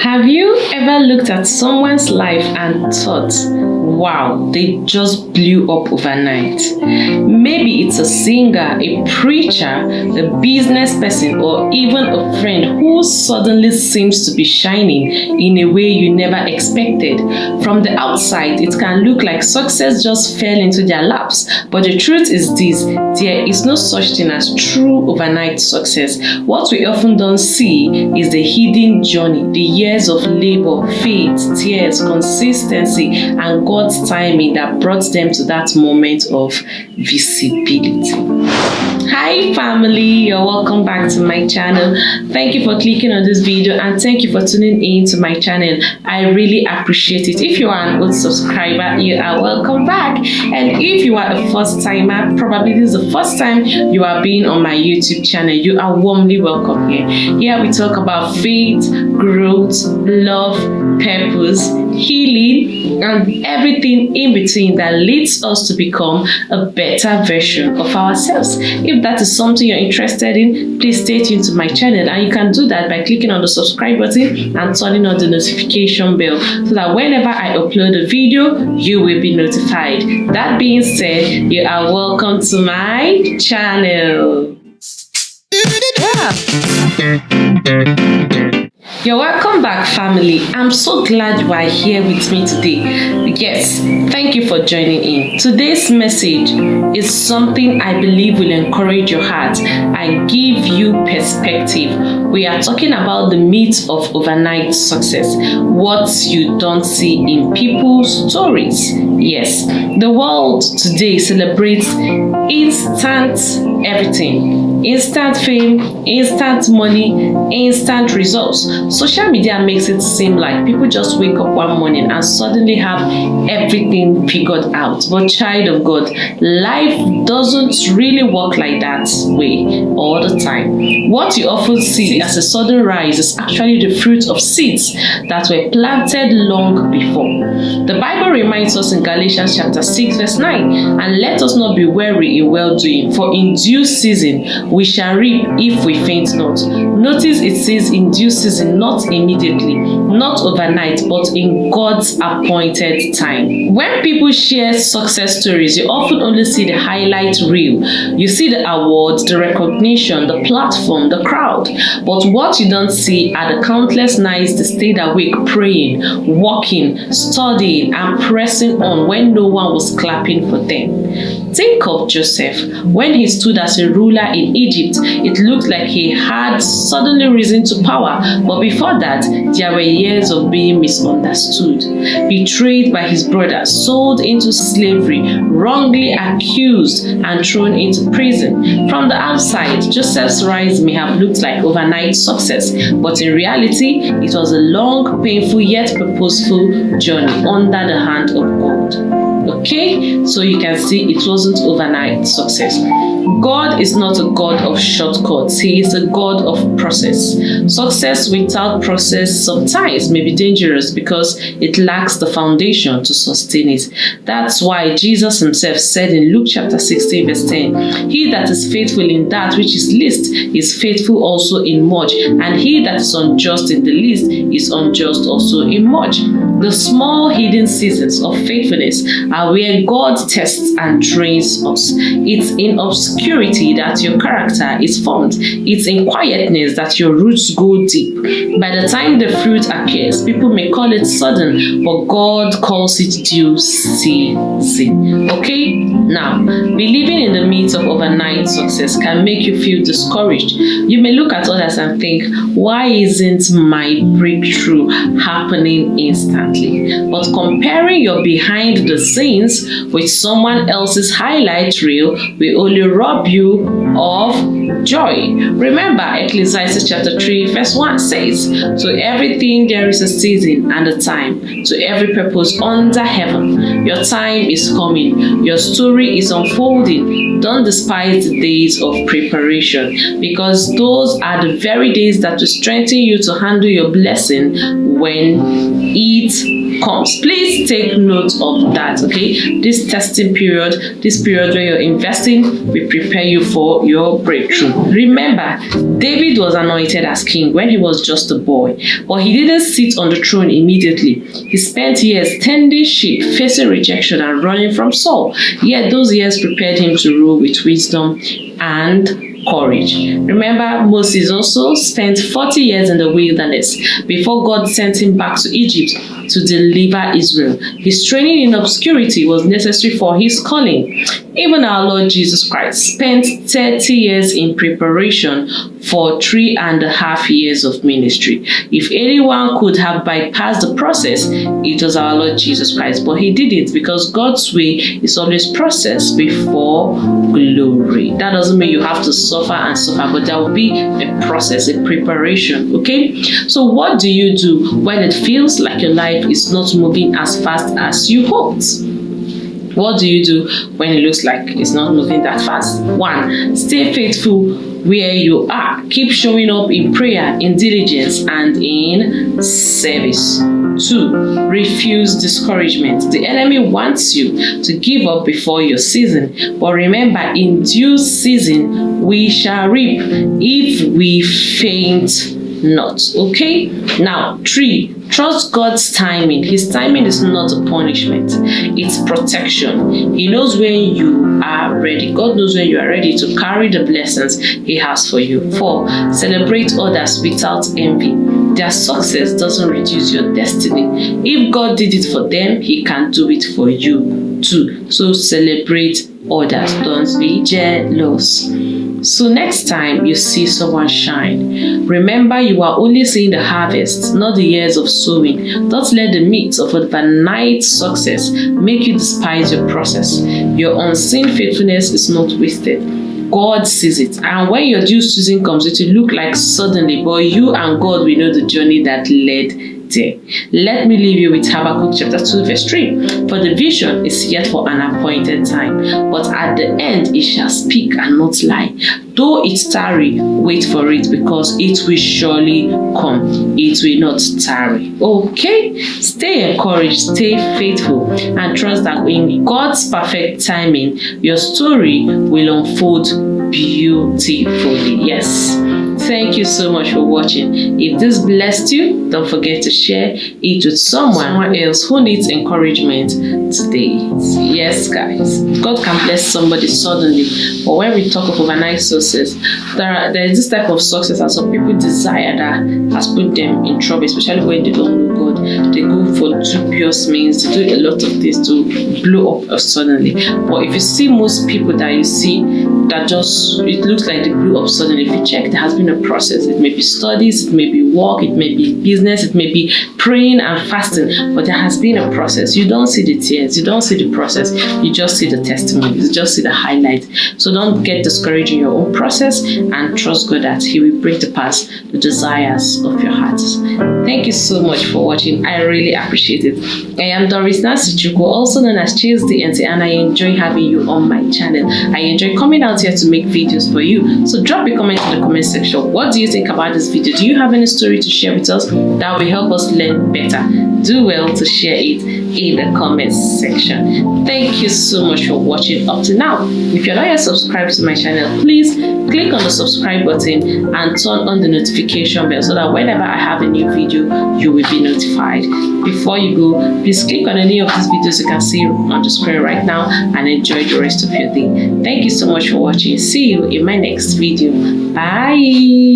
Have you ever looked at someone's life and thought, wow, they just blew up overnight? Maybe it's a singer, a preacher, a business person, or even a friend who suddenly seems to be shining in a way you never expected. From the outside, it can look like success just fell into their laps, but the truth is this: there is no such thing as true overnight success. What we often don't see is the hidden journey, the years of labor, faith, tears, consistency, and God's timing that brought them to that moment of visibility. Hi family, you're welcome back to my channel. Thank you for clicking on this video and thank you for tuning in to my channel. I really appreciate it. If you are an old subscriber, you are welcome back. And if you are a first timer, probably this is the first time you are being on my YouTube channel, you are warmly welcome here. Here we talk about faith, growth, love, purpose, healing, and everything in between that leads us to become a better version of ourselves. If that is something you're interested in, please stay tuned to my channel, and you can do that by clicking on the subscribe button and turning on the notification bell so that whenever I upload a video, you will be notified. That being said, you are welcome to my channel. You're welcome back, family. I'm so glad you are here with me today. Yes, thank you for joining in. Today's message is something I believe will encourage your heart and give you perspective. We are talking about the myth of overnight success, what you don't see in people's stories. Yes, the world today celebrates instant everything. Instant fame, instant money, instant results. Social media makes it seem like people just wake up one morning and suddenly have everything figured out. But child of God, life doesn't really work like that way all the time. What you often see as a sudden rise is actually the fruit of seeds that were planted long before. The Bible reminds us in Galatians chapter 6 verse 9, and let us not be weary in well-doing, for in due season we shall reap if we faint not. Notice it says in due season, not immediately, not overnight, but in God's appointed time. When people share success stories, you often only see the highlight reel. You see the awards, the recognition, the platform, the crowd. But what you don't see are the countless nights they stayed awake praying, working, studying, and pressing on when no one was clapping for them. Think of Joseph. When he stood as a ruler in Egypt, it looked like he had suddenly risen to power. But before that, there were years of being misunderstood, betrayed by his brothers, sold into slavery, wrongly accused, and thrown into prison. From the outside, Joseph's rise may have looked like overnight success, but in reality, it was a long, painful, yet purposeful journey under the hand of God. Okay, so you can see it wasn't overnight success. God is not a God of shortcuts. He is a God of process. Success without process sometimes may be dangerous because it lacks the foundation to sustain it. That's why Jesus himself said in Luke chapter 16 verse 10, he that is faithful in that which is least is faithful also in much, and he that is unjust in the least is unjust also in much. The small hidden seasons of faithfulness are where God tests and trains us. It's in obscurity that your character is formed. It's in quietness that your roots go deep. By the time the fruit appears, people may call it sudden, but God calls it due season. Okay? Now, believing in the myth of overnight success can make you feel discouraged. You may look at others and think, why isn't my breakthrough happening instantly? But comparing your behind the scenes with someone else's highlight reel will only rob you of joy. Remember, Ecclesiastes chapter 3 verse 1 says, to everything there is a season and a time, to every purpose under heaven. Your time is coming. Your story is unfolding. Don't despise the days of preparation, because those are the very days that will strengthen you to handle your blessing when it comes. Please take note of that, okay? okay? This testing period, this period where you're investing, will prepare you for your breakthrough. Remember, David was anointed as king when he was just a boy, but he didn't sit on the throne immediately. He spent years tending sheep, facing rejection and running from Saul. Yet those years prepared him to rule with wisdom and courage. Remember, Moses also spent 40 years in the wilderness before God sent him back to Egypt to deliver Israel. His training in obscurity was necessary for his calling. Even our Lord Jesus Christ spent 30 years in preparation for 3.5 years of ministry. If anyone could have bypassed the process, it was our Lord Jesus Christ. But he did it because God's way is always process before glory. That doesn't mean you have to suffer and suffer, but there will be a process, a preparation, okay? So what do you do when it feels like your life is not moving as fast as you hoped? What do you do when it looks like it's not moving that fast? 1, stay faithful where you are. Keep showing up in prayer, in diligence, and in service. 2, refuse discouragement. The enemy wants you to give up before your season. But remember, in due season, we shall reap if we faint not. Okay? Now, 3, trust God's timing. His timing is not a punishment. It's protection. He knows when you are ready. God knows when you are ready to carry the blessings He has for you. 4, celebrate others without envy. Their success doesn't reduce your destiny. If God did it for them, He can do it for you too. So celebrate others. Don't be jealous. So next time you see someone shine, remember you are only seeing the harvest, not the years of sowing. Don't let the myths of overnight success make you despise your process. Your unseen faithfulness is not wasted. God sees it. And when your due season comes, it will look like suddenly, but you and God will know the journey that led there. Let me leave you with Habakkuk chapter 2 verse 3. For the vision is yet for an appointed time, but at the end it shall speak and not lie. Though it tarry, wait for it, because it will surely come. It will not tarry. Okay? Stay encouraged, stay faithful, and trust that in God's perfect timing, your story will unfold beautifully. Yes. Thank you so much for watching. If this blessed you, don't forget to share it with someone else who needs encouragement today. Yes, guys, God can bless somebody suddenly. But when we talk of overnight success, there is this type of success that some people desire that has put them in trouble, especially when they don't know God. They go for dubious means, to do a lot of things to blow up suddenly. But if you see most people that you see that just, it looks like they blew up suddenly, if you check, there has been a process. It may be studies, it may be work, it may be business, it may be praying and fasting, but there has been a process. You don't see the tears, you don't see the process, you just see the testimony, you just see the highlight. So don't get discouraged in your own process, and trust God that He will bring to pass the desires of your heart. Thank you so much for watching. I really appreciate it. I am Doris Nasichuku, also known as Chase DNT, and I enjoy having you on my channel. I enjoy coming out here to make videos for you. So drop a comment in the comment section. What do you think about this video? Do you have any story to share with us that will help us learn better? Do well to share it in the comment section. Thank you so much for watching up to now. If you're not yet subscribed to my channel, please click on the subscribe button and turn on the notification bell so that whenever I have a new video, you will be notified. Before you go, please click on any of these videos you can see on the screen right now and enjoy the rest of your day. Thank you so much for watching. See you in my next video. Bye.